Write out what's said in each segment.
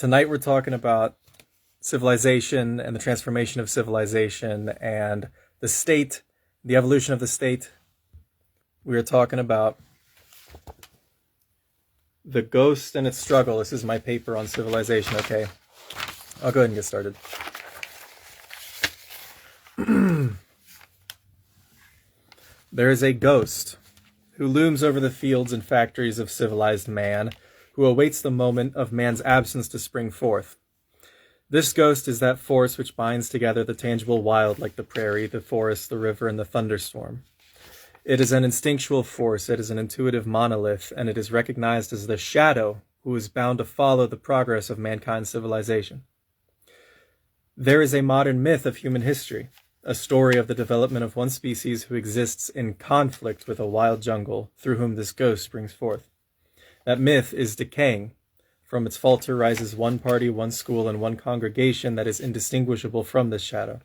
Tonight we're talking about civilization and the transformation of civilization and the state, the evolution of the state. We are talking about the ghost and its struggle. This is my paper on civilization, okay? I'll go ahead and get started. There is a ghost who looms over the fields and factories of civilized man, who awaits the moment of man's absence to spring forth. This ghost is that force which binds together the tangible wild like the prairie, the forest, the river, and the thunderstorm. It is an instinctual force, it is an intuitive monolith, and it is recognized as the shadow who is bound to follow the progress of mankind's civilization. There is a modern myth of human history, a story of the development of one species who exists in conflict with a wild jungle through whom this ghost springs forth. That myth is decaying. From its falter rises one party, one school, and one congregation that is indistinguishable from this shadow.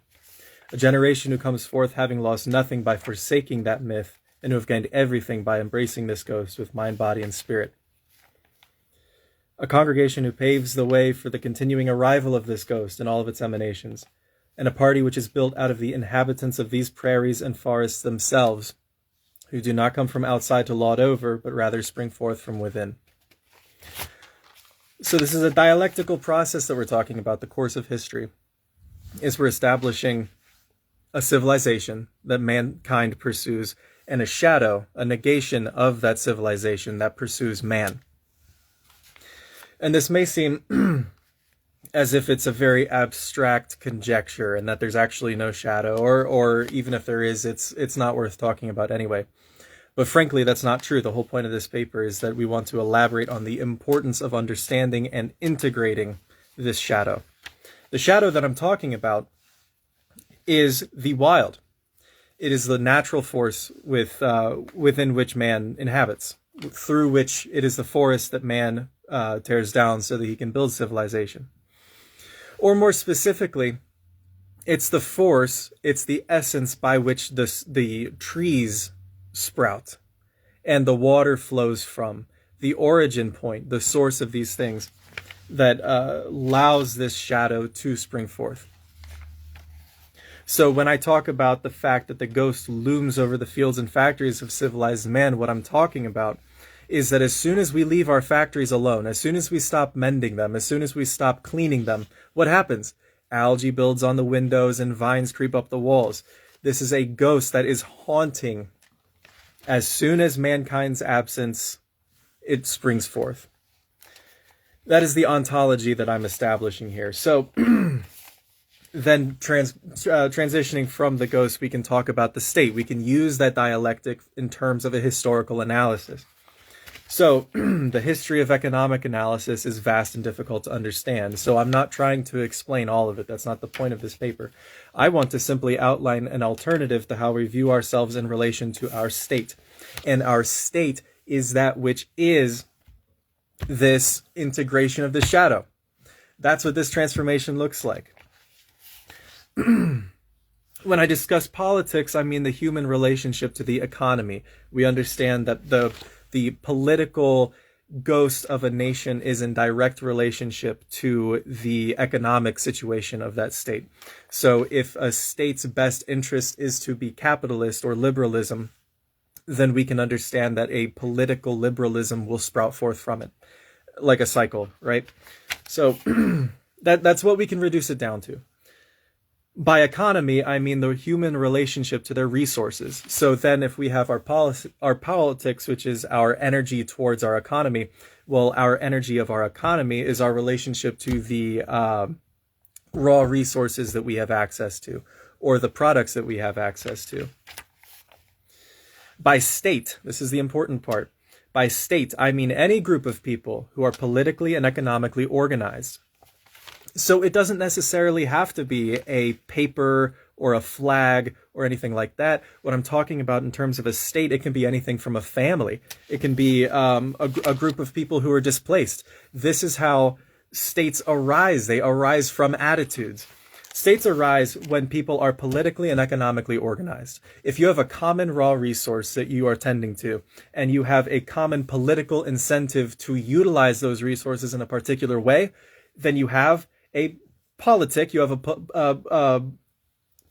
A generation who comes forth having lost nothing by forsaking that myth, and who have gained everything by embracing this ghost with mind, body, and spirit. A congregation who paves the way for the continuing arrival of this ghost and all of its emanations, and a party which is built out of the inhabitants of these prairies and forests themselves, who do not come from outside to lord over, but rather spring forth from within. So this is a dialectical process that we're talking about, the course of history, is we're establishing a civilization that mankind pursues, and a shadow, a negation of that civilization that pursues man. And this may seem as if it's a very abstract conjecture and that there's actually no shadow, or even if there is, it's not worth talking about anyway. But frankly, that's not true. The whole point of this paper is that we want to elaborate on the importance of understanding and integrating this shadow. The shadow that I'm talking about is the wild. It is the natural force within which man inhabits, through which it is the forest that man tears down so that he can build civilization. Or more specifically, it's the force, it's the essence by which the trees sprout and the water flows from, the origin point, the source of these things that allows this shadow to spring forth. So when I talk about the fact that the ghost looms over the fields and factories of civilized man, what I'm talking about is that as soon as we leave our factories alone, as soon as we stop mending them, as soon as we stop cleaning them, what happens? Algae builds on the windows and vines creep up the walls. This is a ghost that is haunting. As soon as mankind's absence, it springs forth. That is the ontology that I'm establishing here. So then transitioning from the ghost, we can talk about the state. We can use that dialectic in terms of a historical analysis. So the history of economic analysis is vast and difficult to understand. So I'm not trying to explain all of it. That's not the point of this paper. I want to simply outline an alternative to how we view ourselves in relation to our state. And our state is that which is this integration of the shadow. That's what this transformation looks like. When I discuss politics, I mean the human relationship to the economy. We understand that the political ghost of a nation is in direct relationship to the economic situation of that state. So if a state's best interest is to be capitalist or liberalism, then we can understand that a political liberalism will sprout forth from it, like a cycle, right? So that's what we can reduce it down to. By economy, I mean the human relationship to their resources. So then if we have our politics, which is our energy towards our economy, well, our energy of our economy is our relationship to the raw resources that we have access to, or the products that we have access to. By state, this is the important part. By state, I mean any group of people who are politically and economically organized. So it doesn't necessarily have to be a paper or a flag or anything like that. What I'm talking about in terms of a state, it can be anything from a family. It can be a group of people who are displaced. This is how states arise. They arise from attitudes. States arise when people are politically and economically organized. If you have a common raw resource that you are tending to, and you have a common political incentive to utilize those resources in a particular way, then you have a politic, you have a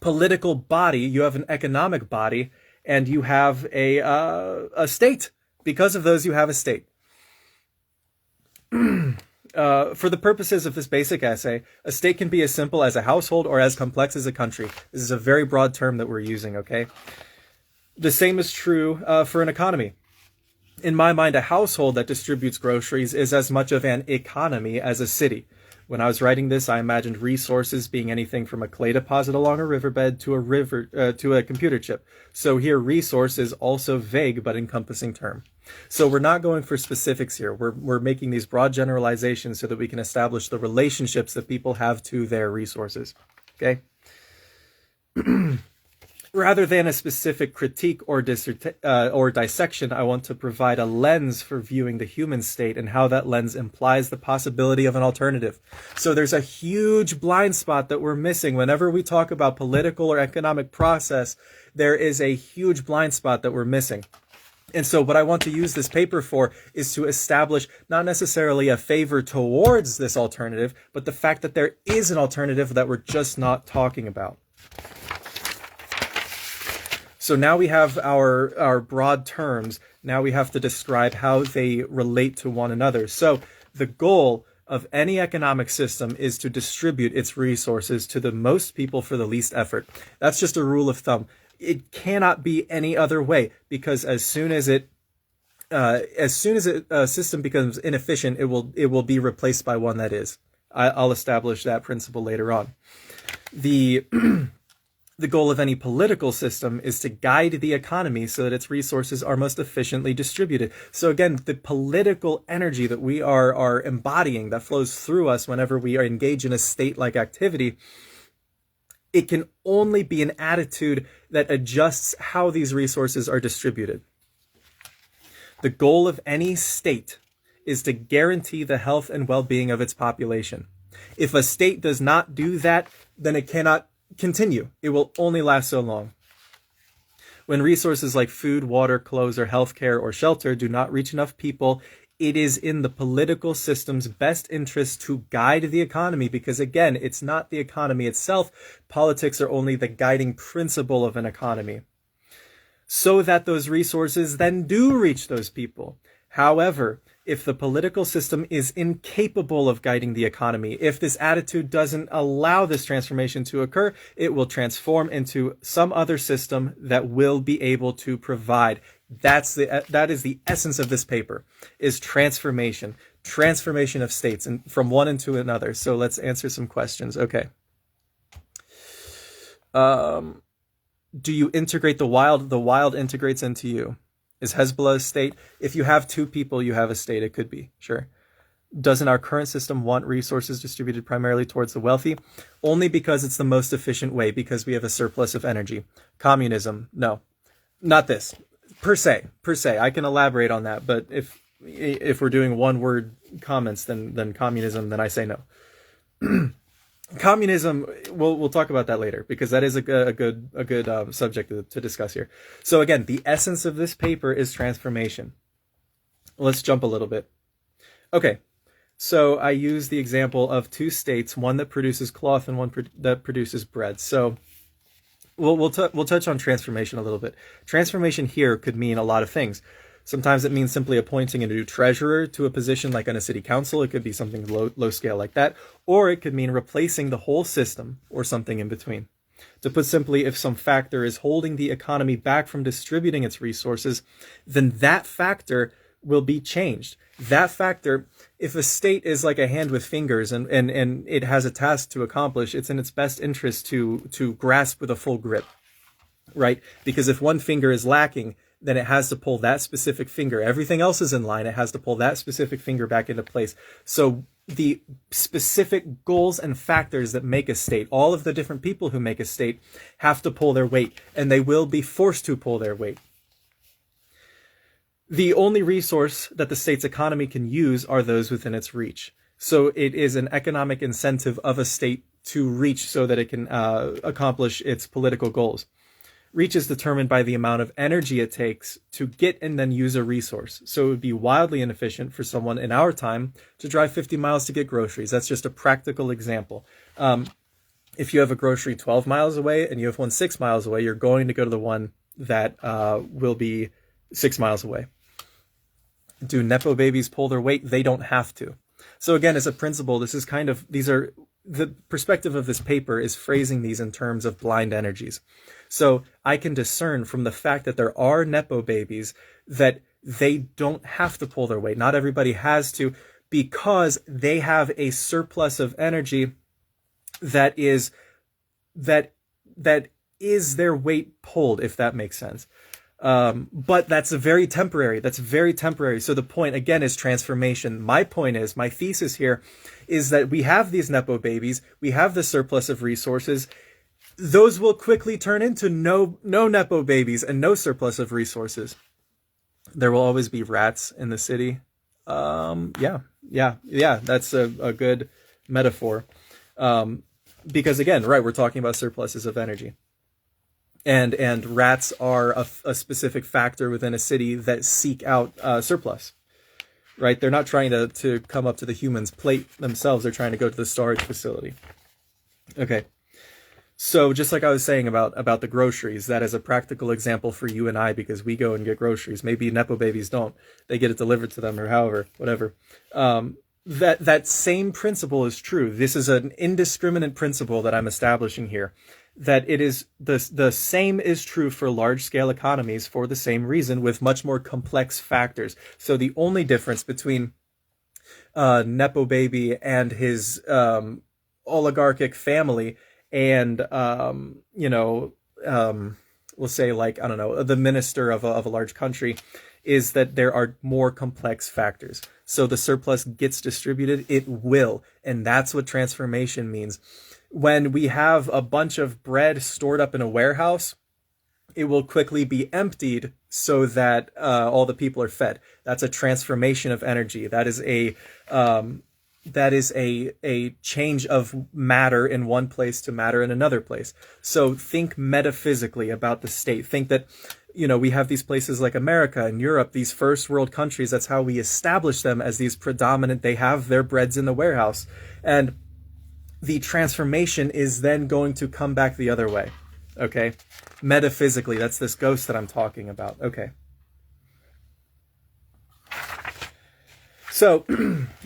political body, you have an economic body, and you have a state. Because of those, you have a state. For the purposes of this basic essay, a state can be as simple as a household or as complex as a country. This is a very broad term that we're using, okay? The same is true for an economy. In my mind, a household that distributes groceries is as much of an economy as a city. When I was writing this, I imagined resources being anything from a clay deposit along a riverbed to a computer chip. So here, resource is also vague but encompassing term. So we're not going for specifics here. We're making these broad generalizations so that we can establish the relationships that people have to their resources. Okay? Rather than a specific critique or dissection, I want to provide a lens for viewing the human state and how that lens implies the possibility of an alternative. So there's a huge blind spot that we're missing. Whenever we talk about political or economic process, there is a huge blind spot that we're missing. And so what I want to use this paper for is to establish not necessarily a favor towards this alternative, but the fact that there is an alternative that we're just not talking about. So now we have our broad terms. Now we have to describe how they relate to one another. So the goal of any economic system is to distribute its resources to the most people for the least effort. That's just a rule of thumb. It cannot be any other way, because as soon as a system becomes inefficient, it will be replaced by one that is. I'll establish that principle later on. The goal of any political system is to guide the economy so that its resources are most efficiently distributed. So again, the political energy that we are embodying, that flows through us whenever we are engaged in a state-like activity, it can only be an attitude that adjusts how these resources are distributed. The goal of any state is to guarantee the health and well-being of its population. If a state does not do that, then it cannot continue. It will only last so long. When resources like food, water, clothes, or healthcare or shelter do not reach enough people, it is in the political system's best interest to guide the economy, because again, it's not the economy itself. Politics are only the guiding principle of an economy, so that those resources then do reach those people. However, if the political system is incapable of guiding the economy, if this attitude doesn't allow this transformation to occur, it will transform into some other system that will be able to provide. That is the essence of this paper, is transformation of states and from one into another. So let's answer some questions. Okay. Do you integrate the wild? The wild integrates into you. Is Hezbollah a state? If you have two people, you have a state. It could be, sure. Doesn't our current system want resources distributed primarily towards the wealthy? Only because it's the most efficient way, because we have a surplus of energy. Communism, no. Not this. Per se. I can elaborate on that, but if we're doing one-word comments, then communism, then I say no. Communism, we'll talk about that later, because that is a good subject to discuss here. So again, the essence of this paper is transformation. Let's jump a little bit. Okay, so I use the example of two states, one that produces cloth and one that produces bread. So we'll touch on transformation a little bit. Transformation here could mean a lot of things. Sometimes it means simply appointing a new treasurer to a position like on a city council. It could be something low scale like that. Or it could mean replacing the whole system or something in between. To put simply, if some factor is holding the economy back from distributing its resources, then that factor will be changed. That factor, if a state is like a hand with fingers and it has a task to accomplish, it's in its best interest to grasp with a full grip, right? Because if one finger is lacking, then it has to pull that specific finger. Everything else is in line. It has to pull that specific finger back into place. So the specific goals and factors that make a state, all of the different people who make a state, have to pull their weight, and they will be forced to pull their weight. The only resource that the state's economy can use are those within its reach. So it is an economic incentive of a state to reach so that it can accomplish its political goals. Reach is determined by the amount of energy it takes to get and then use a resource. So it would be wildly inefficient for someone in our time to drive 50 miles to get groceries. That's just a practical example. If you have a grocery 12 miles away and you have one 6 miles away, you're going to go to the one that will be 6 miles away. Do Nepo babies pull their weight? They don't have to. So again, as a principle, the perspective of this paper is phrasing these in terms of blind energies. So I can discern from the fact that there are Nepo babies that they don't have to pull their weight. Not everybody has to, because they have a surplus of energy that is their weight pulled, if that makes sense. But that's very temporary. So the point, again, is transformation. My thesis here is that we have these Nepo babies. We have the surplus of resources. Those will quickly turn into no Nepo babies and no surplus of resources. There will always be rats in the city. Yeah. That's a good metaphor. Because again, right, we're talking about surpluses of energy. And rats are a specific factor within a city that seek out surplus, right? They're not trying to come up to the human's plate themselves. They're trying to go to the storage facility. Okay. So just like I was saying about the groceries, that is a practical example for you and I, because we go and get groceries. Maybe Nepo babies don't. They get it delivered to them, or however, whatever. That same principle is true. This is an indiscriminate principle that I'm establishing here. That it is the same is true for large scale economies for the same reason, with much more complex factors. So the only difference between Nepo baby and his oligarchic family and we'll say, like, I don't know, the minister of a large country, is that there are more complex factors. So the surplus gets distributed, it will, and that's what transformation means. When we have a bunch of bread stored up in a warehouse, it will quickly be emptied so that all the people are fed. That's a transformation of energy. That is a change of matter in one place to matter in another place. So think metaphysically about the state. Think that, we have these places like America and Europe, these first world countries. That's how we establish them as these predominant. They have their breads in the warehouse. And the transformation is then going to come back the other way. Okay? Metaphysically, that's this ghost that I'm talking about. Okay. So,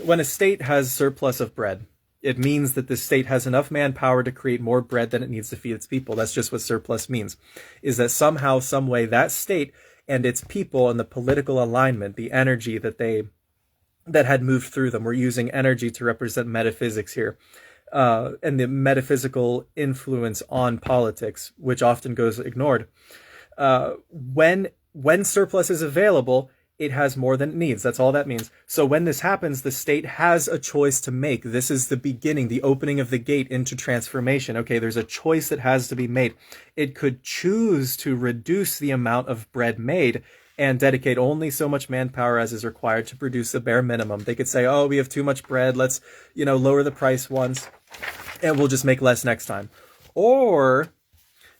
when a state has surplus of bread, it means that the state has enough manpower to create more bread than it needs to feed its people. That's just what surplus means. Is that somehow, some way, that state and its people and the political alignment, the energy that had moved through them, we're using energy to represent metaphysics here. And the metaphysical influence on politics, which often goes ignored. When surplus is available, it has more than it needs. That's all that means. So when this happens, the state has a choice to make. This is the beginning, the opening of the gate into transformation. Okay, there's a choice that has to be made. It could choose to reduce the amount of bread made and dedicate only so much manpower as is required to produce the bare minimum. They could say, oh, we have too much bread. Let's, lower the price once and we'll just make less next time. Or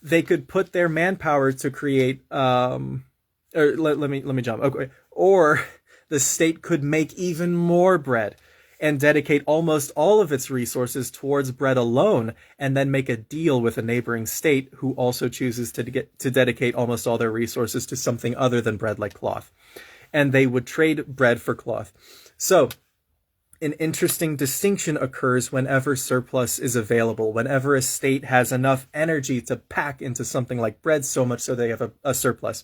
they could put their manpower to create, let me jump. Okay. Or the state could make even more bread and dedicate almost all of its resources towards bread alone, and then make a deal with a neighboring state who also chooses to dedicate almost all their resources to something other than bread, like cloth. And they would trade bread for cloth. So an interesting distinction occurs whenever surplus is available, whenever a state has enough energy to pack into something like bread, so much so they have a surplus.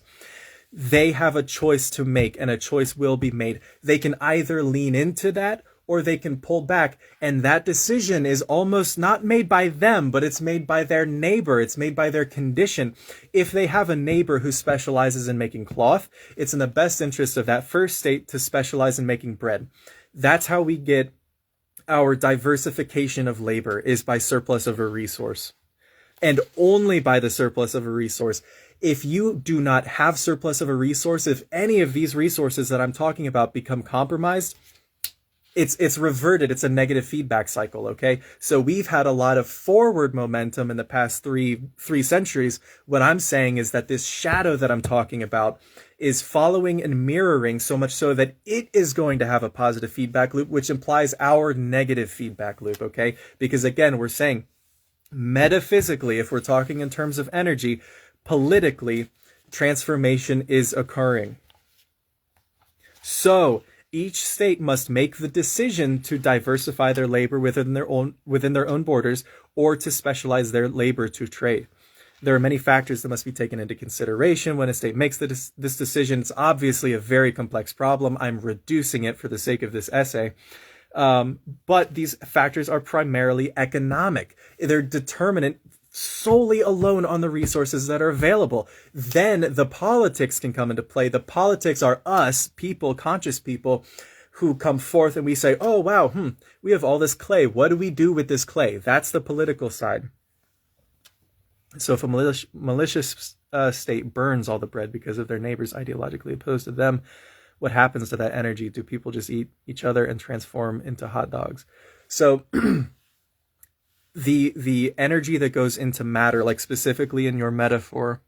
They have a choice to make, and a choice will be made. They can either lean into that, or they can pull back. And that decision is almost not made by them, but it's made by their neighbor. It's made by their condition. If they have a neighbor who specializes in making cloth, it's in the best interest of that first state to specialize in making bread. That's how we get our diversification of labor, is by surplus of a resource. And only by the surplus of a resource. If you do not have surplus of a resource, if any of these resources that I'm talking about become compromised, it's reverted. It's a negative feedback cycle. Okay, so we've had a lot of forward momentum in the past three centuries. What I'm saying is that this shadow that I'm talking about is following and mirroring, so much so that it is going to have a positive feedback loop, which implies our negative feedback loop. Okay, because again, we're saying metaphysically, if we're talking in terms of energy, politically, transformation is occurring. So each state must make the decision to diversify their labor within their own borders, or to specialize their labor to trade. There are many factors that must be taken into consideration when a state makes this decision. It's obviously a very complex problem. I'm reducing it for the sake of this essay. But these factors are primarily economic. They're determinant solely alone on the resources that are available. Then the politics can come into play. The politics are us, people, conscious people, who come forth and we say, oh, wow, we have all this clay. What do we do with this clay? That's the political side. So if a malicious state burns all the bread because of their neighbors ideologically opposed to them, what happens to that energy? Do people just eat each other and transform into hot dogs? So the energy that goes into matter, like specifically in your metaphor,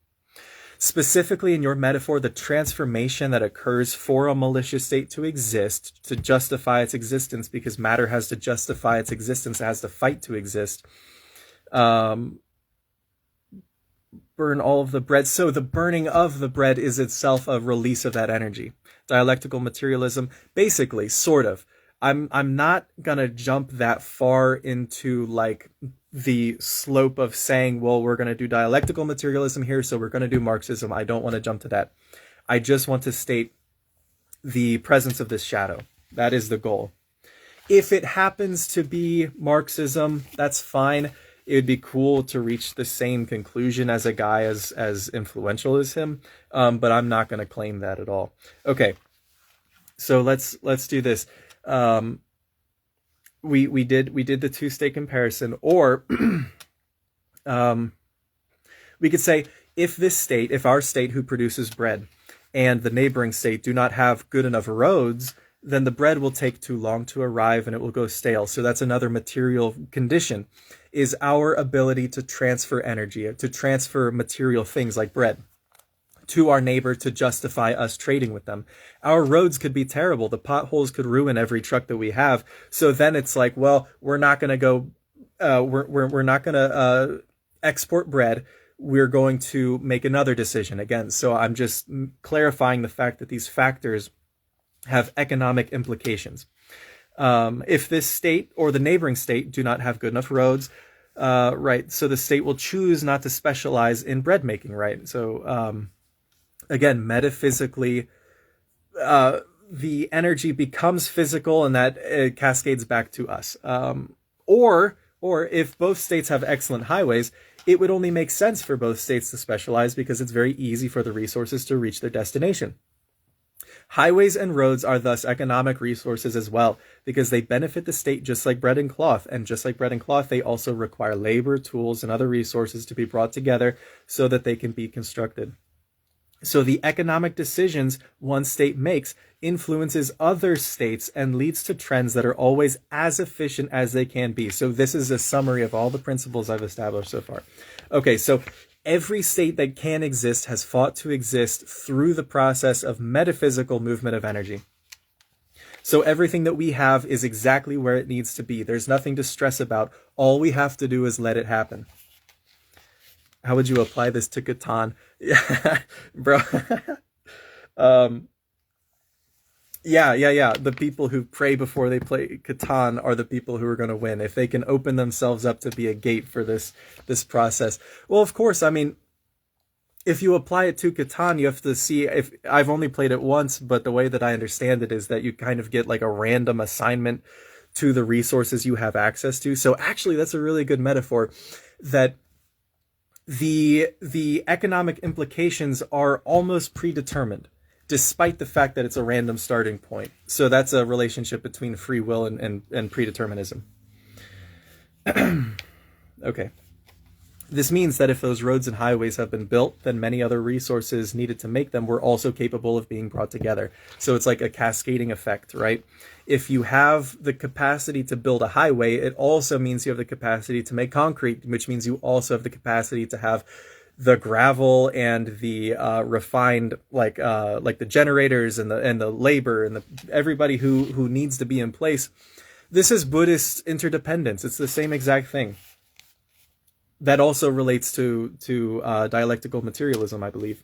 the transformation that occurs for a malicious state to exist, to justify its existence, because matter has to justify its existence, it has to fight to exist. Burn all of the bread. So the burning of the bread is itself a release of that energy. Dialectical materialism, basically, sort of. I'm not gonna jump that far into like the slope of saying, well, we're gonna do dialectical materialism here, so we're gonna do Marxism. I don't want to jump to that. I just want to state the presence of this shadow. That is the goal. If it happens to be Marxism, that's fine. It would be cool to reach the same conclusion as a guy as influential as him, but I'm not going to claim that at all. Okay, so let's do this. We did the two-state comparison, or we could say if our state who produces bread and the neighboring state do not have good enough roads, then the bread will take too long to arrive and it will go stale. So that's another material condition, is our ability to transfer energy, to transfer material things like bread to our neighbor to justify us trading with them. Our roads could be terrible. The potholes could ruin every truck that we have. So then it's like, well, we're not going to go, we're not going to export bread. We're going to make another decision again. So I'm just clarifying the fact that these factors have economic implications. If this state or the neighboring state do not have good enough roads, right, so the state will choose not to specialize in bread making, right? So again, metaphysically, the energy becomes physical, and that cascades back to us. Or if both states have excellent highways, it would only make sense for both states to specialize because it's very easy for the resources to reach their destination. Highways and roads are thus economic resources as well, because they benefit the state just like bread and cloth. And just like bread and cloth, they also require labor, tools, and other resources to be brought together so that they can be constructed. So the economic decisions one state makes influences other states and leads to trends that are always as efficient as they can be. So this is a summary of all the principles I've established so far. Okay, so every state that can exist has fought to exist through the process of metaphysical movement of energy. So everything that we have is exactly where it needs to be. There's nothing to stress about. All we have to do is let it happen. How would you apply this to Catan? Yeah, bro. Yeah. The people who pray before they play Catan are the people who are going to win if they can open themselves up to be a gate for this process. Well, of course, I mean, if you apply it to Catan, you have to see, if I've only played it once, but the way that I understand it is that you kind of get like a random assignment to the resources you have access to. So actually, that's a really good metaphor, that the economic implications are almost predetermined, despite the fact that it's a random starting point. So that's a relationship between free will and predeterminism. Okay. This means that if those roads and highways have been built, then many other resources needed to make them were also capable of being brought together. So it's like a cascading effect, right? If you have the capacity to build a highway, it also means you have the capacity to make concrete, which means you also have the capacity to have the gravel and the refined, like the generators and the labor and everybody who needs to be in place. This is Buddhist interdependence. It's the same exact thing. That also relates to dialectical materialism, I believe.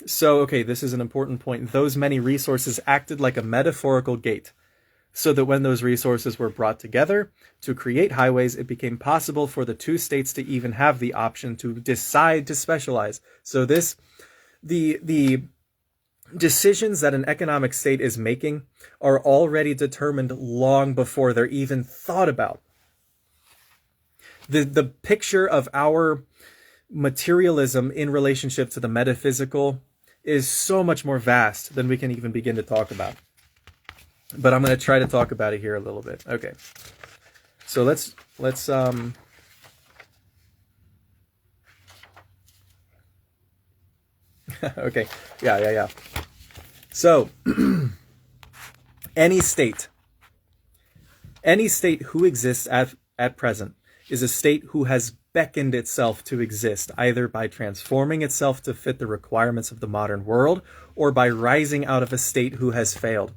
So, okay, this is an important point. Those many resources acted like a metaphorical gate, so that when those resources were brought together to create highways, it became possible for the two states to even have the option to decide to specialize. So the decisions that an economic state is making are already determined long before they're even thought about. The picture of our materialism in relationship to the metaphysical is so much more vast than we can even begin to talk about. But I'm going to try to talk about it here a little bit. Okay. So let's okay. Yeah. So any state who exists at present is a state who has beckoned itself to exist, either by transforming itself to fit the requirements of the modern world, or by rising out of a state who has failed.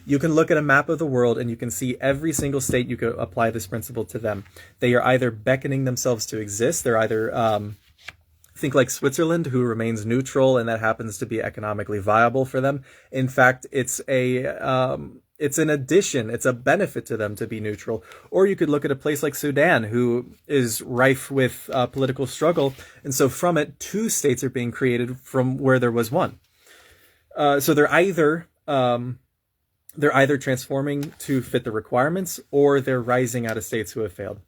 You can look at a map of the world and you can see every single state. You could apply this principle to them. They are either beckoning themselves to exist. They're either, think like Switzerland, who remains neutral, and that happens to be economically viable for them. In fact, it's an addition, it's a benefit to them to be neutral. Or you could look at a place like Sudan, who is rife with political struggle, and so from it, two states are being created from where there was one. So they're either transforming to fit the requirements, or they're rising out of states who have failed.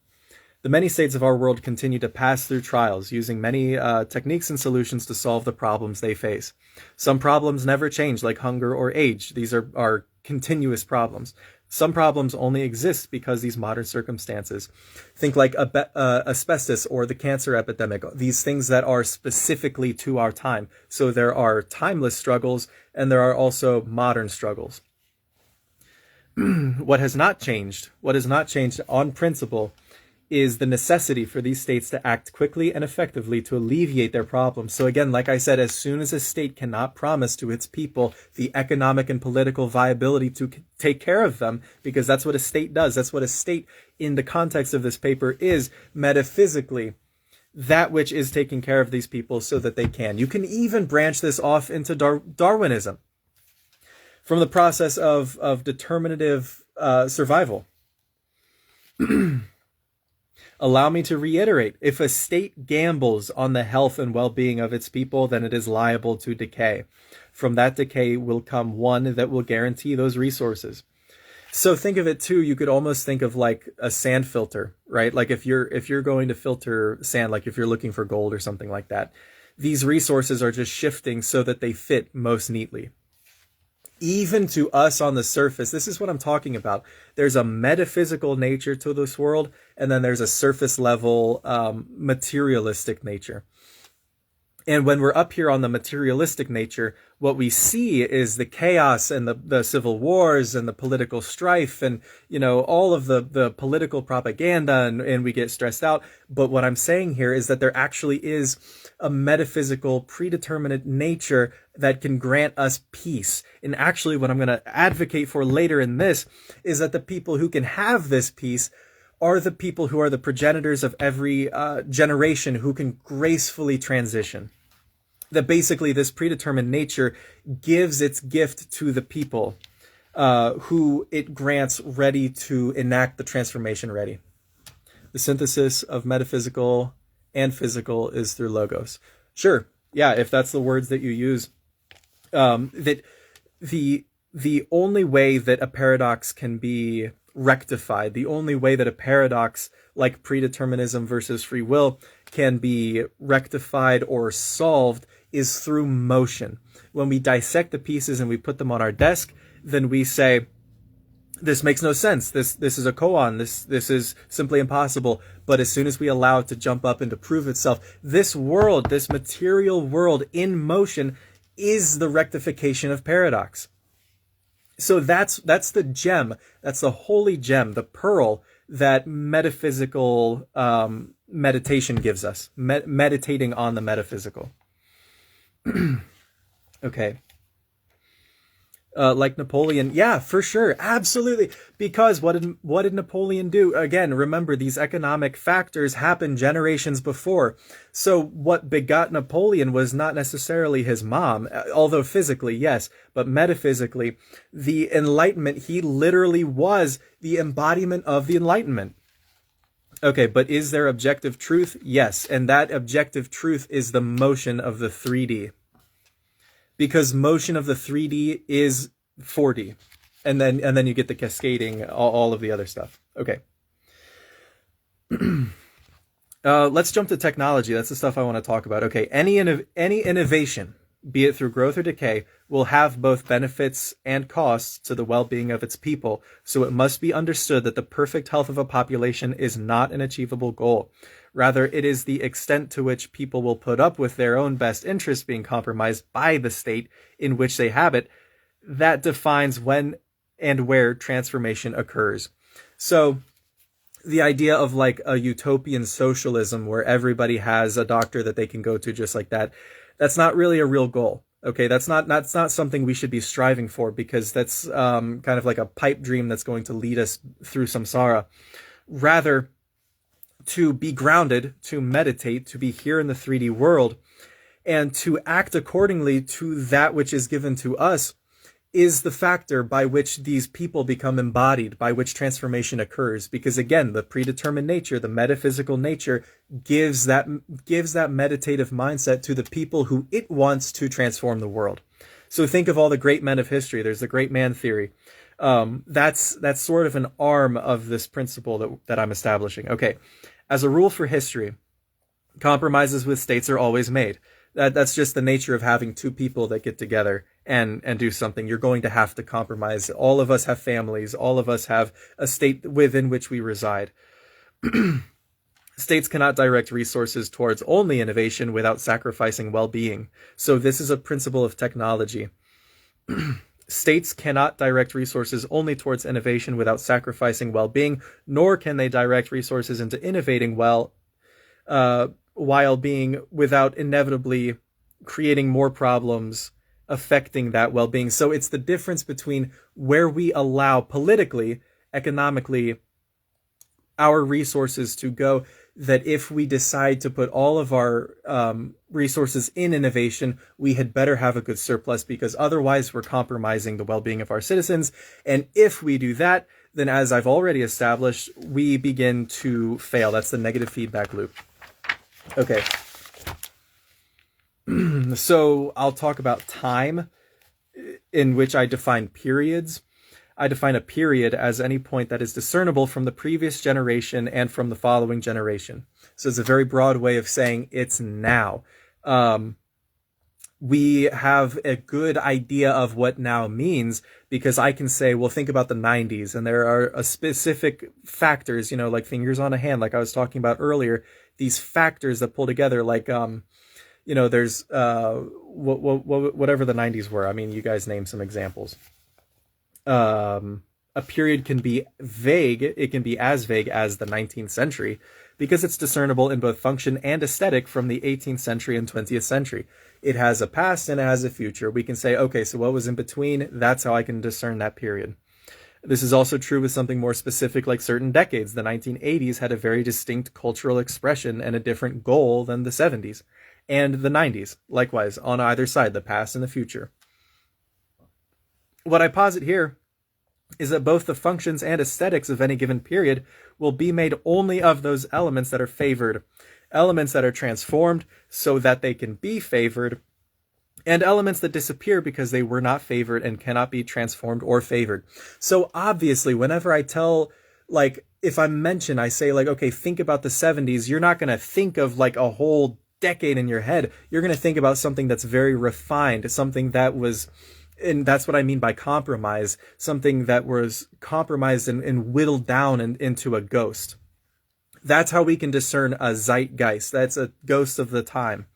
The many states of our world continue to pass through trials, using many techniques and solutions to solve the problems they face. Some problems never change, like hunger or age. These are continuous problems. Some problems only exist because these modern circumstances. Think like asbestos or the cancer epidemic, these things that are specifically to our time. So there are timeless struggles, and there are also modern struggles. What has not changed on principle is the necessity for these states to act quickly and effectively to alleviate their problems. So again, like I said, as soon as a state cannot promise to its people the economic and political viability to take care of them, because that's what a state does. That's what a state in the context of this paper is metaphysically, that which is taking care of these people so that they can. You can even branch this off into Darwinism from the process of determinative survival. Allow me to reiterate, if a state gambles on the health and well-being of its people, then it is liable to decay. From that decay will come one that will guarantee those resources. So think of it too, you could almost think of like a sand filter, right? Like if you're going to filter sand, like if you're looking for gold or something like that, these resources are just shifting so that they fit most neatly. Even to us on the surface, this is what I'm talking about. There's a metaphysical nature to this world, and then there's a surface level materialistic nature. And when we're up here on the materialistic nature, what we see is the chaos and the civil wars and the political strife and, you know, all of the political propaganda, and we get stressed out. But what I'm saying here is that there actually is a metaphysical predeterminate nature that can grant us peace. And actually what I'm going to advocate for later in this is that the people who can have this peace are the people who are the progenitors of every generation who can gracefully transition. That basically this predetermined nature gives its gift to the people who it grants ready to enact the transformation ready. The synthesis of metaphysical and physical is through logos. Sure, yeah, if that's the words that you use, that the only way that a paradox can be rectified, the only way that a paradox like predeterminism versus free will can be rectified or solved is through motion. When we dissect the pieces and we put them on our desk, then we say, this makes no sense. This is a koan. This is simply impossible. But as soon as we allow it to jump up and to prove itself, this world, this material world in motion, is the rectification of paradox. So that's the gem. That's the holy gem, the pearl that metaphysical meditation gives us. Meditating on the metaphysical. Okay. Like Napoleon, yeah, for sure, absolutely. Because what did Napoleon do? Again, remember, these economic factors happened generations before. So what begot Napoleon was not necessarily his mom, although physically, yes, but metaphysically, the Enlightenment, he literally was the embodiment of the Enlightenment. Okay, but is there objective truth? Yes, and that objective truth is the motion of the 3D. Because motion of the 3D is 4D. And then you get the cascading, all of the other stuff. Okay. Let's jump to technology. That's the stuff I want to talk about. Okay, any innovation, be it through growth or decay, will have both benefits and costs to the well-being of its people. So it must be understood that the perfect health of a population is not an achievable goal. Rather, it is the extent to which people will put up with their own best interests being compromised by the state in which they habit that defines when and where transformation occurs. So the idea of like a utopian socialism where everybody has a doctor that they can go to just like that, that's not really a real goal. Okay, that's not something we should be striving for, because that's kind of like a pipe dream that's going to lead us through samsara. Rather, to be grounded, to meditate, to be here in the 3D world, and to act accordingly to that which is given to us is the factor by which these people become embodied, by which transformation occurs. Because again, the predetermined nature, the metaphysical nature, gives that meditative mindset to the people who it wants to transform the world. So think of all the great men of history. There's the great man theory. That's sort of an arm of this principle that I'm establishing. Okay. As a rule for history, compromises with states are always made. That's just the nature of having two people that get together and do something. You're going to have to compromise. All of us have families. All of us have a state within which we reside. States cannot direct resources towards only innovation without sacrificing well-being. So this is a principle of technology. States cannot direct resources only towards innovation without sacrificing well-being, nor can they direct resources into innovating while being without inevitably creating more problems affecting that well-being. So it's the difference between where we allow politically, economically, our resources to go, that if we decide to put all of our resources in innovation, we had better have a good surplus, because otherwise we're compromising the well-being of our citizens. And if we do that, then as I've already established, we begin to fail. That's the negative feedback loop. Okay. So I'll talk about time, in which I define periods. I define a period as any point that is discernible from the previous generation and from the following generation. So it's a very broad way of saying it's now. We have a good idea of what now means, because I can say, well, think about the 90s, and there are specific factors, like fingers on a hand, like I was talking about earlier, these factors that pull together, like, there's whatever the 90s were. I mean, you guys name some examples. A period can be vague. It can be as vague as the 19th century, because it's discernible in both function and aesthetic from the 18th century and 20th century. It has a past and it has a future. We can say, okay, so what was in between? That's how I can discern that period. This is also true with something more specific, like certain decades. The 1980s had a very distinct cultural expression and a different goal than the 70s. And the 90s, likewise, on either side, the past and the future. What I posit here is that both the functions and aesthetics of any given period will be made only of those elements that are favored, elements that are transformed so that they can be favored, and elements that disappear because they were not favored and cannot be transformed or favored. So obviously, whenever I tell, if I say, okay, think about the 70s, you're not going to think of a whole decade in your head. You're going to think about something that's very refined, something that was And that's what I mean by compromise, something that was compromised and whittled down into a ghost. That's how we can discern a zeitgeist. That's a ghost of the time.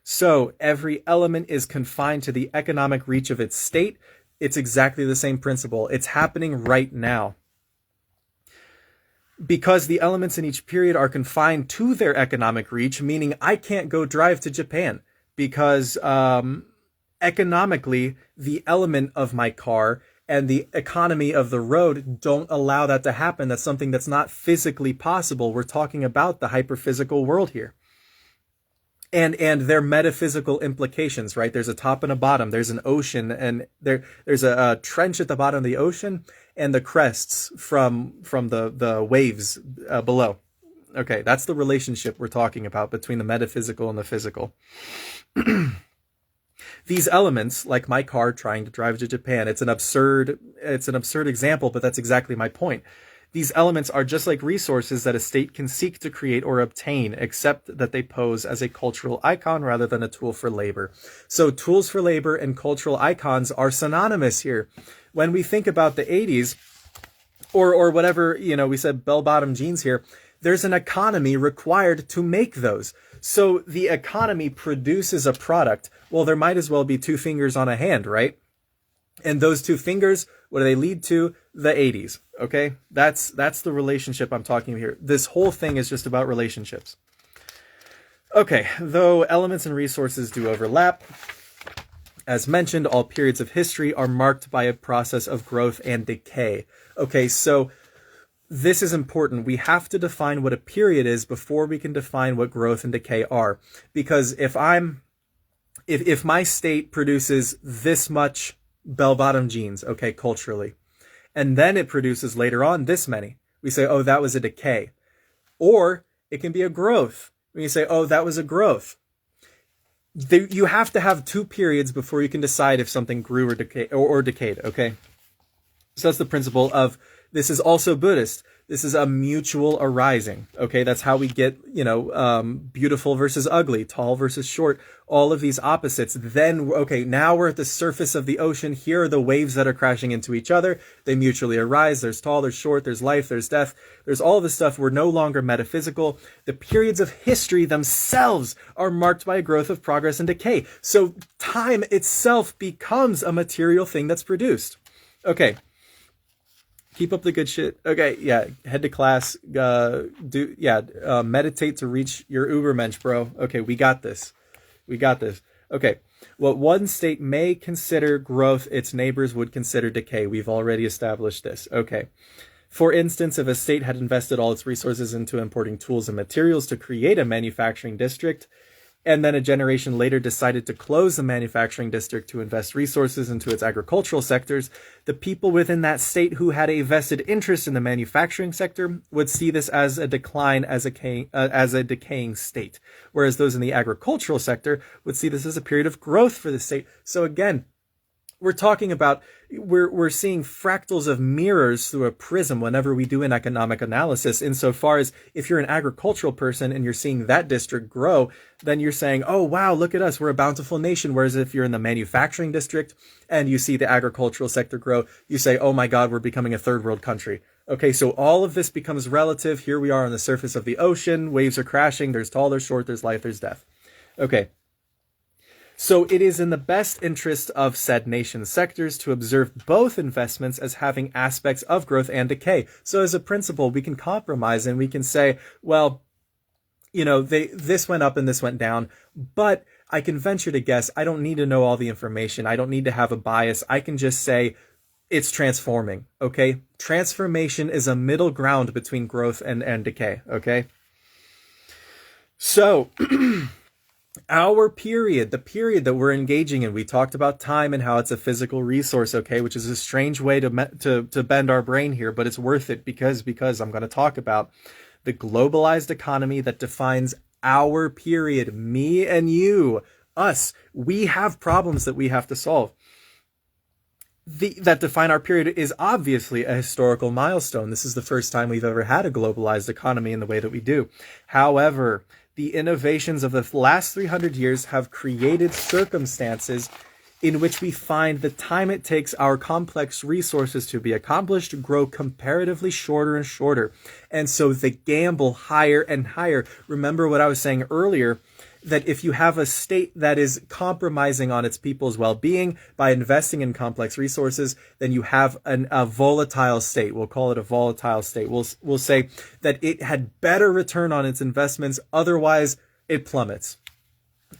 So every element is confined to the economic reach of its state. It's exactly the same principle. It's happening right now. Because the elements in each period are confined to their economic reach, meaning I can't go drive to Japan because economically, the element of my car and the economy of the road don't allow that to happen. That's something that's not physically possible. We're talking about the hyperphysical world here. And their metaphysical implications, right? There's a top and a bottom. There's an ocean, and there's a trench at the bottom of the ocean, and the crests from the waves below. Okay, that's the relationship we're talking about between the metaphysical and the physical. These elements, like my car trying to drive to Japan, it's an absurd example, but that's exactly my point. These elements are just like resources that a state can seek to create or obtain, except that they pose as a cultural icon rather than a tool for labor. So tools for labor and cultural icons are synonymous here. When we think about the 80s, or whatever, we said bell-bottom jeans here, there's an economy required to make those. So the economy produces a product. Well, there might as well be two fingers on a hand, right? And those two fingers, what do they lead to? The 80s. Okay, that's the relationship I'm talking about here. This whole thing is just about relationships. Okay, though elements and resources do overlap, as mentioned, all periods of history are marked by a process of growth and decay. Okay, so this is important. We have to define what a period is before we can define what growth and decay are. Because if my state produces this much bell-bottom jeans, okay, culturally, and then it produces later on this many, we say, oh, that was a decay. Or it can be a growth. When you say, oh, that was a growth. You have to have two periods before you can decide if something grew or decayed, okay? So that's the principle of, this is also Buddhist. This is a mutual arising. Okay, that's how we get, beautiful versus ugly, tall versus short, all of these opposites. Then, okay, now we're at the surface of the ocean. Here are the waves that are crashing into each other. They mutually arise. There's tall, there's short, there's life, there's death. There's all this stuff. We're no longer metaphysical. The periods of history themselves are marked by a growth of progress and decay. So time itself becomes a material thing that's produced. Okay. Keep up the good shit. Okay, yeah. Head to class. Meditate to reach your Ubermensch, bro. Okay, we got this. Okay. What one state may consider growth, its neighbors would consider decay. We've already established this. Okay. For instance, if a state had invested all its resources into importing tools and materials to create a manufacturing district, and then a generation later decided to close the manufacturing district to invest resources into its agricultural sectors, the people within that state who had a vested interest in the manufacturing sector would see this as a decline, as a decaying state, whereas those in the agricultural sector would see this as a period of growth for the state. So again, we're talking about, we're seeing fractals of mirrors through a prism whenever we do an economic analysis, insofar as if you're an agricultural person and you're seeing that district grow, then you're saying, oh, wow, look at us, we're a bountiful nation. Whereas if you're in the manufacturing district and you see the agricultural sector grow, you say, oh my God, we're becoming a third world country. Okay, so all of this becomes relative. Here we are on the surface of the ocean, waves are crashing, there's tall, there's short, there's life, there's death. Okay. So it is in the best interest of said nation sectors to observe both investments as having aspects of growth and decay. So as a principle, we can compromise and we can say, well, this went up and this went down, but I can venture to guess, I don't need to know all the information. I don't need to have a bias. I can just say it's transforming. Okay. Transformation is a middle ground between growth and decay. Okay. So our period, the period that we're engaging in, we talked about time and how it's a physical resource, okay, which is a strange way to bend our brain here, but it's worth it because I'm going to talk about the globalized economy that defines our period, me and you, us. We have problems that we have to solve. That define our period is obviously a historical milestone. This is the first time we've ever had a globalized economy in the way that we do. However, the innovations of the last 300 years have created circumstances in which we find the time it takes our complex resources to be accomplished grow comparatively shorter and shorter. And so they gamble higher and higher. Remember what I was saying earlier, that if you have a state that is compromising on its people's well-being by investing in complex resources, then you have a volatile state. We'll call it a volatile state. We'll say that it had better return on its investments. Otherwise, it plummets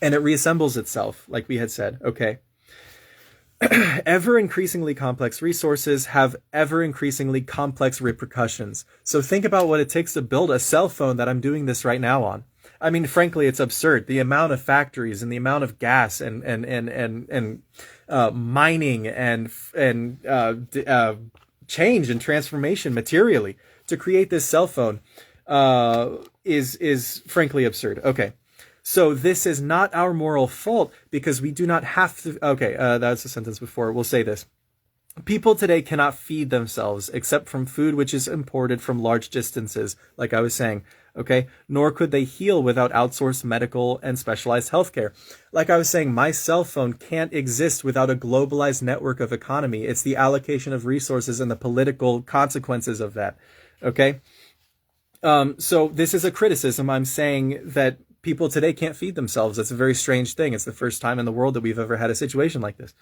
and it reassembles itself, like we had said. Okay. Ever increasingly complex resources have ever increasingly complex repercussions. So think about what it takes to build a cell phone that I'm doing this right now on. I mean, frankly, it's absurd. The amount of factories and the amount of gas and mining and change and transformation materially to create this cell phone is frankly absurd. Okay. So this is not our moral fault because we do not have to. Okay, that's the sentence before. We'll say this. People today cannot feed themselves except from food which is imported from large distances, like I was saying. Okay, nor could they heal without outsourced medical and specialized healthcare. Like I was saying, my cell phone can't exist without a globalized network of economy. It's the allocation of resources and the political consequences of that. Okay, so this is a criticism. I'm saying that people today can't feed themselves. That's a very strange thing. It's the first time in the world that we've ever had a situation like this.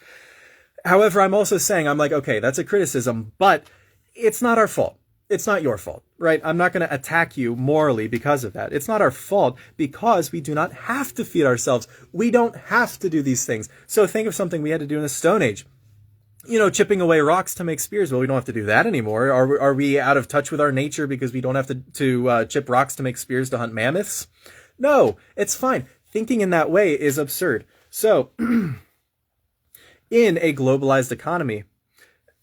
However, I'm also saying, I'm like, okay, that's a criticism, but it's not our fault. It's not your fault, right? I'm not going to attack you morally because of that. It's not our fault because we do not have to feed ourselves. We don't have to do these things. So think of something we had to do in the Stone Age. You know, chipping away rocks to make spears. Well, we don't have to do that anymore. Are we out of touch with our nature because we don't have to chip rocks to make spears to hunt mammoths? No, it's fine. Thinking in that way is absurd. So, in a globalized economy,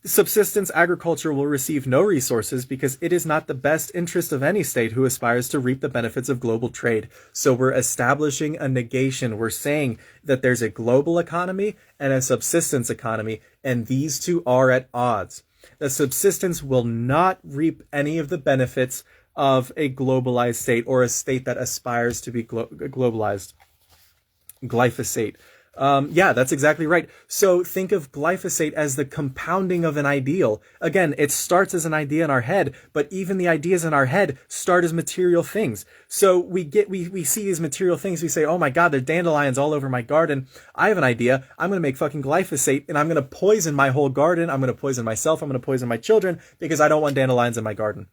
subsistence agriculture will receive no resources because it is not the best interest of any state who aspires to reap the benefits of global trade. So we're establishing a negation. We're saying that there's a global economy and a subsistence economy, and these two are at odds. The subsistence will not reap any of the benefits of a globalized state or a state that aspires to be globalized. Glyphosate. Yeah, that's exactly right. So think of glyphosate as the compounding of an ideal. Again, it starts as an idea in our head, but even the ideas in our head start as material things. So we see these material things. We say, oh my God, there are dandelions all over my garden. I have an idea. I'm going to make fucking glyphosate and I'm going to poison my whole garden. I'm going to poison myself. I'm going to poison my children because I don't want dandelions in my garden.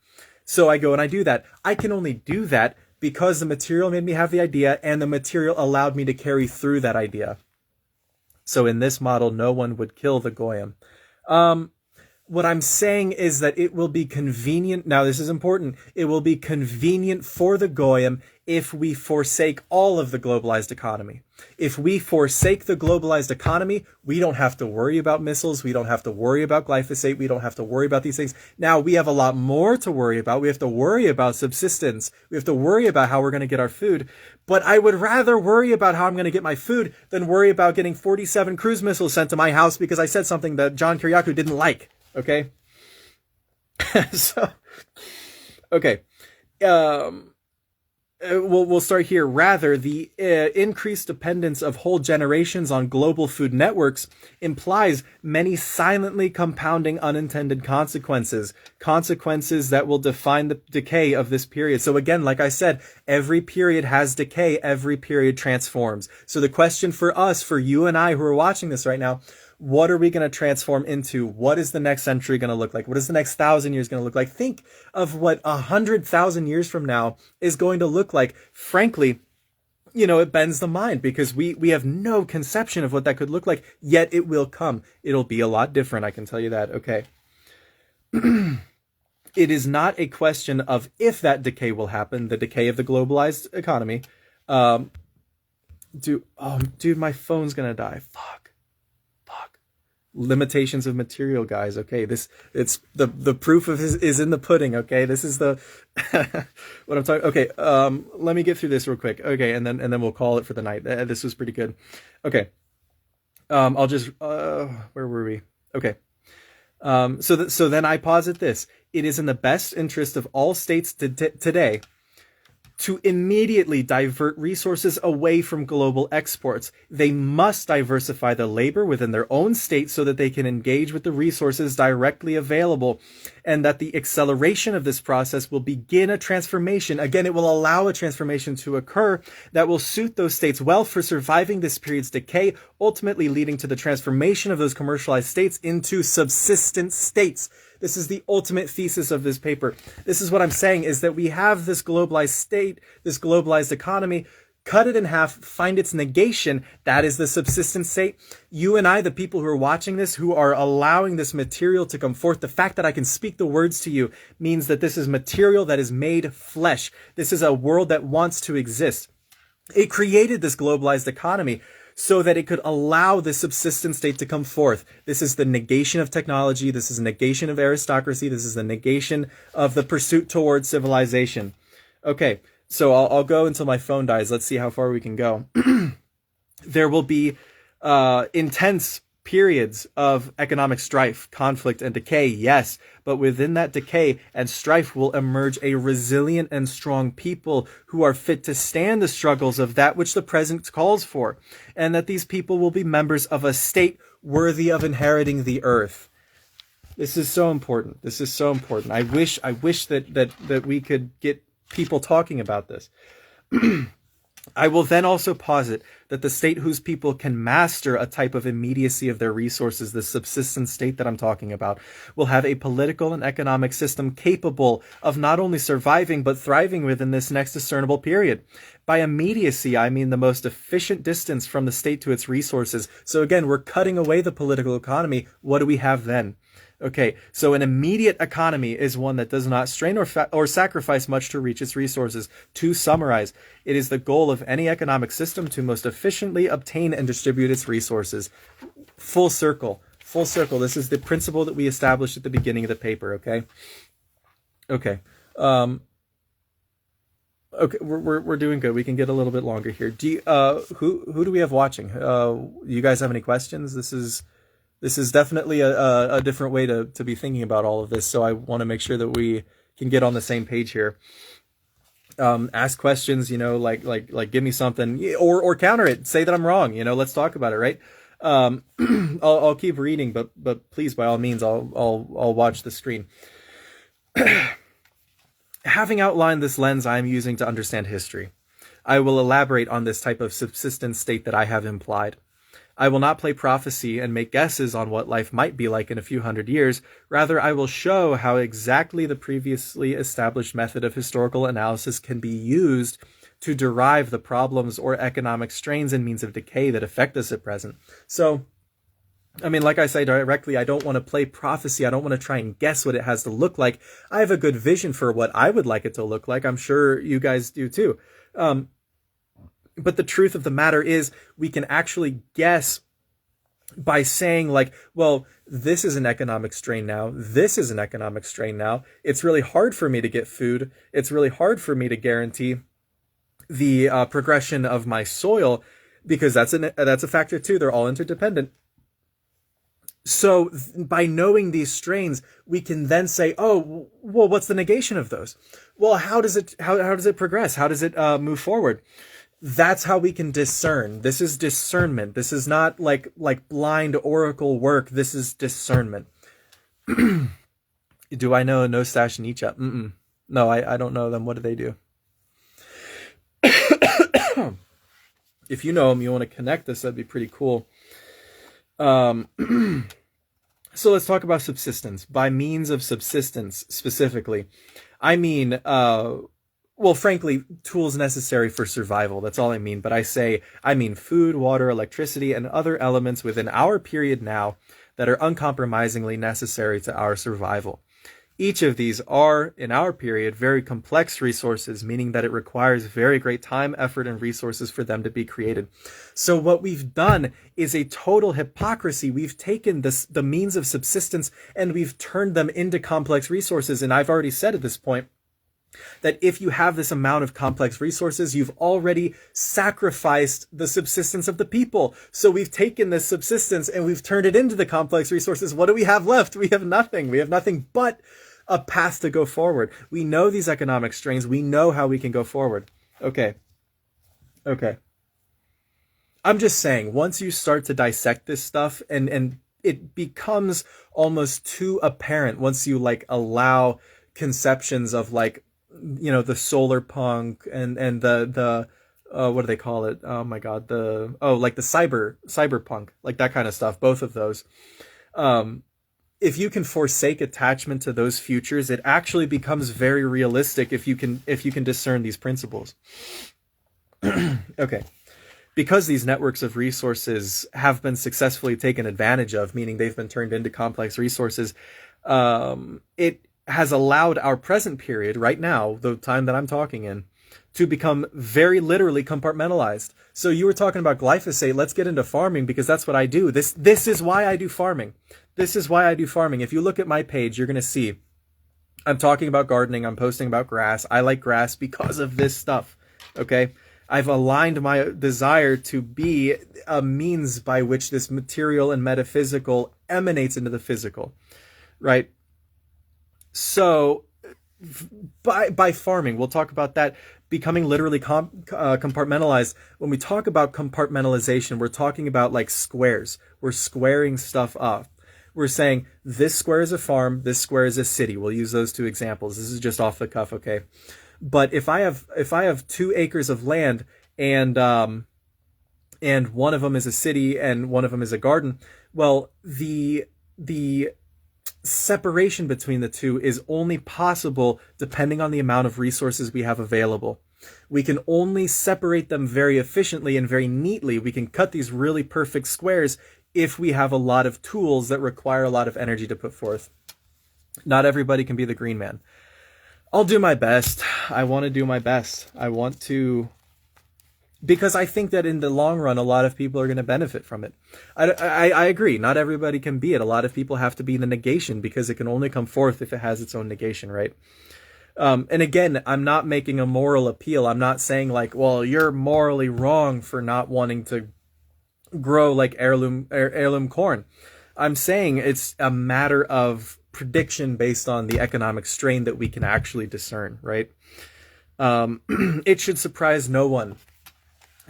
So I go and I do that. I can only do that because the material made me have the idea and the material allowed me to carry through that idea. So in this model, no one would kill the Goyim. What I'm saying is that it will be convenient. Now, this is important. It will be convenient for the Goyim if we forsake all of the globalized economy. If we forsake the globalized economy, we don't have to worry about missiles. We don't have to worry about glyphosate. We don't have to worry about these things. Now, we have a lot more to worry about. We have to worry about subsistence. We have to worry about how we're going to get our food. But I would rather worry about how I'm going to get my food than worry about getting 47 cruise missiles sent to my house because I said something that John Kiriakou didn't like. Okay? So, okay. We'll start here. Rather, the increased dependence of whole generations on global food networks implies many silently compounding unintended consequences that will define the decay of this period. So again, like I said, every period has decay, every period transforms. So the question for us, for you and I who are watching this right now, what are we going to transform into? What is the next century going to look like? What is the next 1,000 years going to look like? Think of what 100,000 years from now is going to look like. Frankly, you know, it bends the mind because we have no conception of what that could look like, yet it will come. It'll be a lot different. I can tell you that. Okay. It is not a question of if that decay will happen, the decay of the globalized economy. Dude, my phone's going to die. Fuck. Limitations of material, guys. Okay, it's the proof of is in the pudding. Okay, this is the what I'm talking. Okay, let me get through this real quick. Okay, and then we'll call it for the night. This was pretty good. Okay, I'll just where were we? Okay, so then I posit this: it is in the best interest of all states today to immediately divert resources away from global exports. They must diversify the labor within their own state so that they can engage with the resources directly available, and that the acceleration of this process will begin a transformation. Again, it will allow a transformation to occur that will suit those states well for surviving this period's decay, ultimately leading to the transformation of those commercialized states into subsistent states. This is the ultimate thesis of this paper. This is what I'm saying, is that we have this globalized state, this globalized economy, cut it in half, find its negation. That is the subsistence state. You and I, the people who are watching this, who are allowing this material to come forth, the fact that I can speak the words to you means that this is material that is made flesh. This is a world that wants to exist. It created this globalized economy so that it could allow the subsistence state to come forth. This is the negation of technology. This is a negation of aristocracy. This is the negation of the pursuit towards civilization. Okay, so I'll go until my phone dies. Let's see how far we can go. There will be intense periods of economic strife, conflict, and decay, yes, but within that decay and strife will emerge a resilient and strong people who are fit to stand the struggles of that which the present calls for, and that these people will be members of a state worthy of inheriting the earth. This is so important. This is so important. I wish that we could get people talking about this. I will then also posit that the state whose people can master a type of immediacy of their resources, the subsistence state that I'm talking about, will have a political and economic system capable of not only surviving but thriving within this next discernible period. By immediacy, I mean the most efficient distance from the state to its resources. So again, we're cutting away the political economy. What do we have then? Okay, so an immediate economy is one that does not strain or sacrifice much to reach its resources. To summarize, it is the goal of any economic system to most efficiently obtain and distribute its resources. Full circle. Full circle. This is the principle that we established at the beginning of the paper, okay? Okay. Okay, we're doing good. We can get a little bit longer here. Who do we have watching? You guys have any questions? This is definitely a different way to be thinking about all of this. So I want to make sure that we can get on the same page here. Ask questions, like give me something, or counter it. Say that I'm wrong. Let's talk about it, right? I'll keep reading, but please, by all means, I'll watch the screen. Having outlined this lens I am using to understand history, I will elaborate on this type of subsistence state that I have implied. I will not play prophecy and make guesses on what life might be like in a few hundred years. Rather, I will show how exactly the previously established method of historical analysis can be used to derive the problems or economic strains and means of decay that affect us at present. So, like I say directly, I don't want to play prophecy. I don't want to try and guess what it has to look like. I have a good vision for what I would like it to look like. I'm sure you guys do too. But the truth of the matter is we can actually guess by saying well, this is an economic strain now. This is an economic strain now. It's really hard for me to get food. It's really hard for me to guarantee the progression of my soil, because that's a factor too. They're all interdependent. So by knowing these strains, we can then say, oh, well, what's the negation of those? Well, how does it progress? How does it move forward? That's how we can discern. This is discernment. This is not like blind oracle work. This is discernment. Do I know Nostash and Nietzsche? No, I don't know them. What do they do? If you know them, you want to connect us, that'd be pretty cool. So let's talk about subsistence. By means of subsistence, specifically, I mean, well, frankly, tools necessary for survival. That's all I mean. But I mean food, water, electricity, and other elements within our period now that are uncompromisingly necessary to our survival. Each of these are, in our period, very complex resources, meaning that it requires very great time, effort, and resources for them to be created. So what we've done is a total hypocrisy. We've taken the means of subsistence and we've turned them into complex resources. And I've already said at this point that if you have this amount of complex resources, you've already sacrificed the subsistence of the people. So we've taken this subsistence and we've turned it into the complex resources. What do we have left? We have nothing. We have nothing but a path to go forward. We know these economic strains. We know how we can go forward. Okay. Okay. I'm just saying, once you start to dissect this stuff and it becomes almost too apparent once you like allow conceptions of like, you know, the solar punk and the what do they call it? Oh my God, like the cyberpunk, like that kind of stuff, both of those. If you can forsake attachment to those futures, it actually becomes very realistic if you can discern these principles. Okay. Because these networks of resources have been successfully taken advantage of, meaning they've been turned into complex resources, it has allowed our present period right now, the time that I'm talking in, to become very literally compartmentalized. So you were talking about glyphosate. Let's get into farming, because that's what I do. This is why I do farming. This is why I do farming. If you look at my page, you're going to see I'm talking about gardening. I'm posting about grass. I like grass because of this stuff. Okay. I've aligned my desire to be a means by which this material and metaphysical emanates into the physical, right? So by farming, we'll talk about that becoming literally compartmentalized. When we talk about compartmentalization, we're talking about like squares. We're squaring stuff up. We're saying this square is a farm, this square is a city. We'll use those two examples. This is just off the cuff, okay? But if I have 2 acres of land and one of them is a city and one of them is a garden, well, the separation between the two is only possible depending on the amount of resources we have available. We can only separate them very efficiently and very neatly. We can cut these really perfect squares if we have a lot of tools that require a lot of energy to put forth. Not everybody can be the green man. I'll do my best. I want to do my best. I want to, because I think that in the long run, a lot of people are going to benefit from it. I agree. Not everybody can be it. A lot of people have to be the negation, because it can only come forth if it has its own negation, right? And again, I'm not making a moral appeal. I'm not saying like, well, you're morally wrong for not wanting to grow like heirloom corn. I'm saying it's a matter of prediction based on the economic strain that we can actually discern, right? It should surprise no one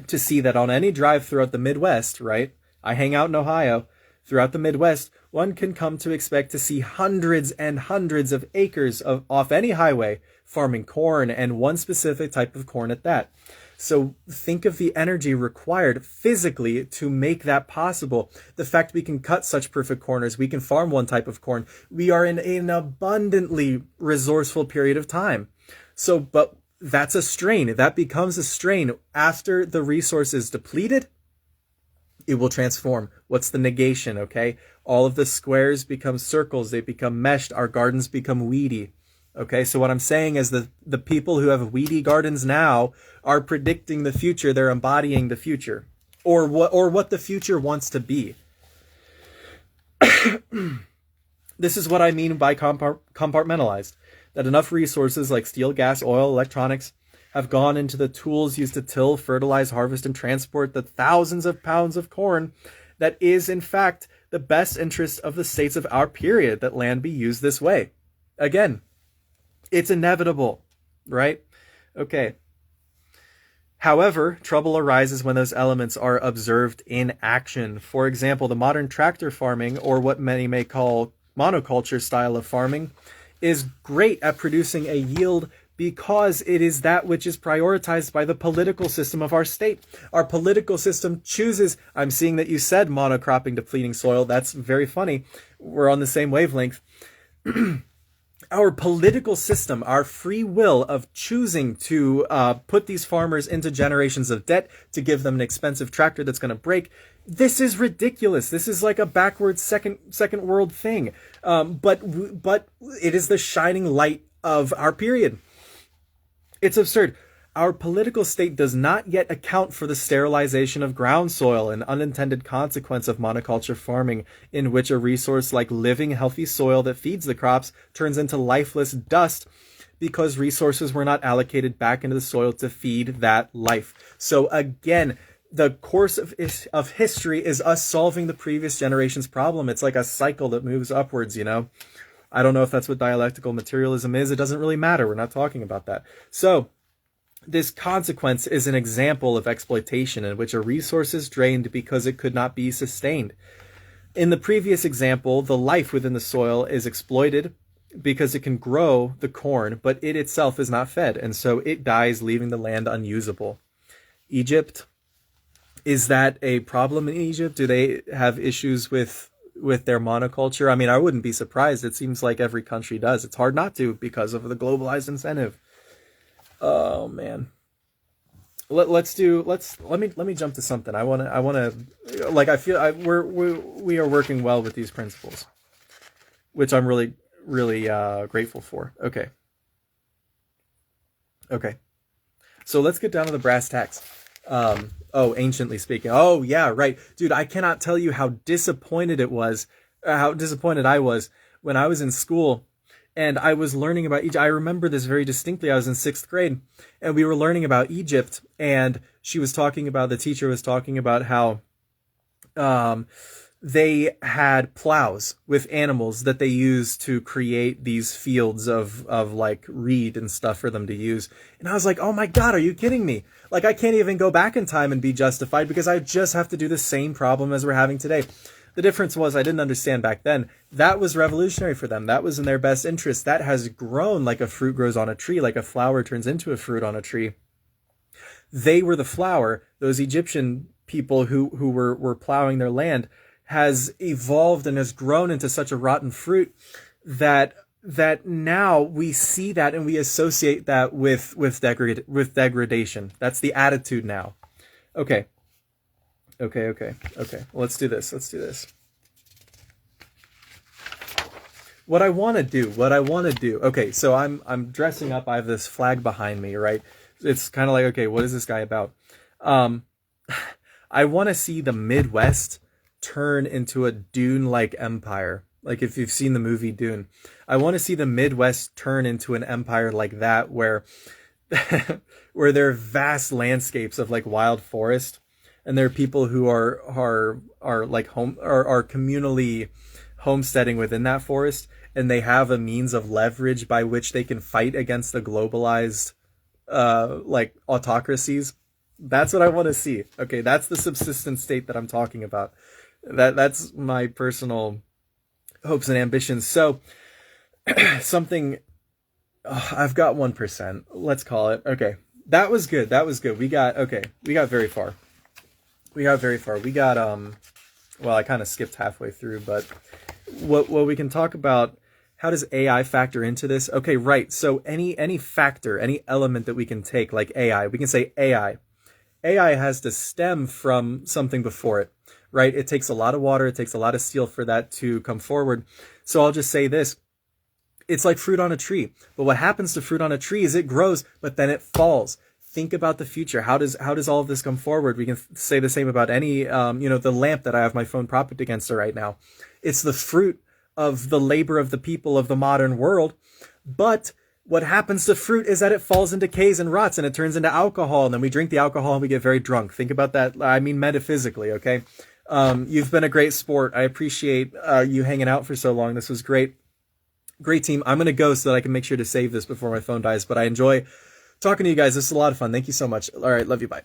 to see that on any drive throughout the Midwest, right? I hang out in Ohio. Throughout the Midwest, one can come to expect to see hundreds and hundreds of acres off any highway farming corn, and one specific type of corn at that. So think of the energy required physically to make that possible. The fact we can cut such perfect corners, we can farm one type of corn. We are in an abundantly resourceful period of time. So, but that's a strain. That becomes a strain after the resource is depleted. It will transform. What's the negation? Okay. All of the squares become circles. They become meshed. Our gardens become weedy. Okay, so what I'm saying is the people who have weedy gardens now are predicting the future. They're embodying the future, or what the future wants to be. This is what I mean by compartmentalized. That enough resources like steel, gas, oil, electronics have gone into the tools used to till, fertilize, harvest, and transport the thousands of pounds of corn that is, in fact, the best interest of the states of our period that land be used this way. Again, it's inevitable, right? Okay. However, trouble arises when those elements are observed in action. For example, the modern tractor farming, or what many may call monoculture style of farming, is great at producing a yield because it is that which is prioritized by the political system of our state. Our political system chooses, I'm seeing that you said monocropping depleting soil. That's very funny. We're on the same wavelength. Our political system, our free will of choosing to put these farmers into generations of debt to give them an expensive tractor that's going to break. This is ridiculous. This is like a backwards second world thing. But it is the shining light of our period. It's absurd. Our political state does not yet account for the sterilization of ground soil, an unintended consequence of monoculture farming, in which a resource like living, healthy soil that feeds the crops turns into lifeless dust because resources were not allocated back into the soil to feed that life. So again, the course of history is us solving the previous generation's problem. It's like a cycle that moves upwards, you know? I don't know if that's what dialectical materialism is. It doesn't really matter. We're not talking about that. So this consequence is an example of exploitation in which a resource is drained because it could not be sustained. In the previous example, the life within the soil is exploited because it can grow the corn, but it itself is not fed, and so it dies, leaving the land unusable. Egypt, is that a problem in Egypt? Do they have issues with their monoculture? I mean, I wouldn't be surprised. It seems like every country does. It's hard not to because of the globalized incentive. Oh man. Let me jump to something. I want to like, I feel we are working well with these principles, which I'm really grateful for. Okay. So let's get down to the brass tacks. Anciently speaking. Oh yeah, right. Dude, I cannot tell you how disappointed I was when I was in school and I was learning about Egypt. I remember this very distinctly. I was in 6th grade and we were learning about Egypt, and the teacher was talking about how they had plows with animals that they used to create these fields of like reed and stuff for them to use. And I was like, oh my God, are you kidding me? Like, I can't even go back in time and be justified because I just have to do the same problem as we're having today. The difference was I didn't understand back then. That was revolutionary for them. That was in their best interest. That has grown like a fruit grows on a tree, like a flower turns into a fruit on a tree. They were the flower. Those Egyptian people who were plowing their land has evolved and has grown into such a rotten fruit that now we see that and we associate that with degradation. That's the attitude now. Okay. Let's do this. What I want to do. Okay, so I'm dressing up. I have this flag behind me, right? It's kind of like, okay, what is this guy about? I want to see the Midwest turn into a Dune-like empire. Like if you've seen the movie Dune, I want to see the Midwest turn into an empire like that, where there are vast landscapes of like wild forest, and there are people who are like are communally homesteading within that forest, and they have a means of leverage by which they can fight against the globalized like autocracies. That's what I want to see. Okay, that's the subsistence state that I'm talking about. That's my personal hopes and ambitions. So something, I've got 1%. Let's call it. Okay, that was good. We got very far. We got well, I kind of skipped halfway through, but what we can talk about, how does AI factor into this? Okay, right. So any factor, any element that we can take, like AI, we can say AI has to stem from something before it, right? It takes a lot of water. It takes a lot of steel for that to come forward. So I'll just say this. It's like fruit on a tree. But what happens to fruit on a tree is it grows, but then it falls. Think about the future. How does all of this come forward? We can say the same about any, the lamp that I have my phone propped against it right now. It's the fruit of the labor of the people of the modern world. But what happens to fruit is that it falls and decays and rots, and it turns into alcohol, and then we drink the alcohol and we get very drunk. Think about that. I mean, metaphysically, okay? You've been a great sport. I appreciate you hanging out for so long. This was great. Great team. I'm going to go so that I can make sure to save this before my phone dies, but I enjoy talking to you guys. This is a lot of fun. Thank you so much. All right. Love you. Bye.